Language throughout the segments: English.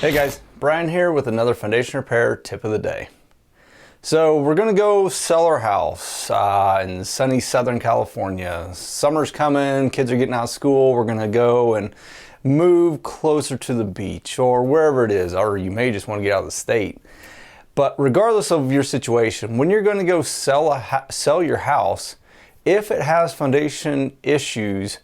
Hey guys, Brian here with another foundation repair tip of the day. So we're gonna go sell our house in sunny Southern California. Summer's coming, kids are getting out of school. We're gonna go and move closer to the beach or wherever it is, or you may just want to get out of the state. But regardless of your situation, when you're going to go sell your house, if it has foundation issues,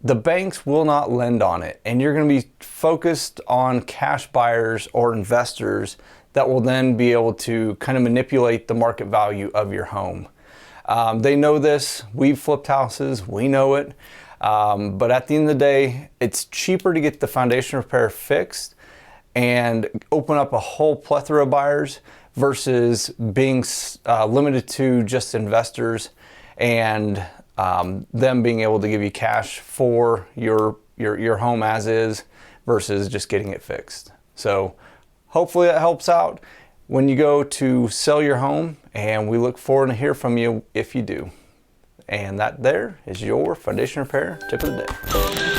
the banks will not lend on it, and you're going to be focused on cash buyers or investors that will then be able to kind of manipulate the market value of your home. They know this. We've flipped houses. We know it. But at the end of the day, it's cheaper to get the foundation repair fixed and open up a whole plethora of buyers versus being limited to just investors and them being able to give you cash for your home as is versus just getting it fixed. So hopefully that helps out when you go to sell your home, and we look forward to hear from you if you do. And that there is your foundation repair tip of the day.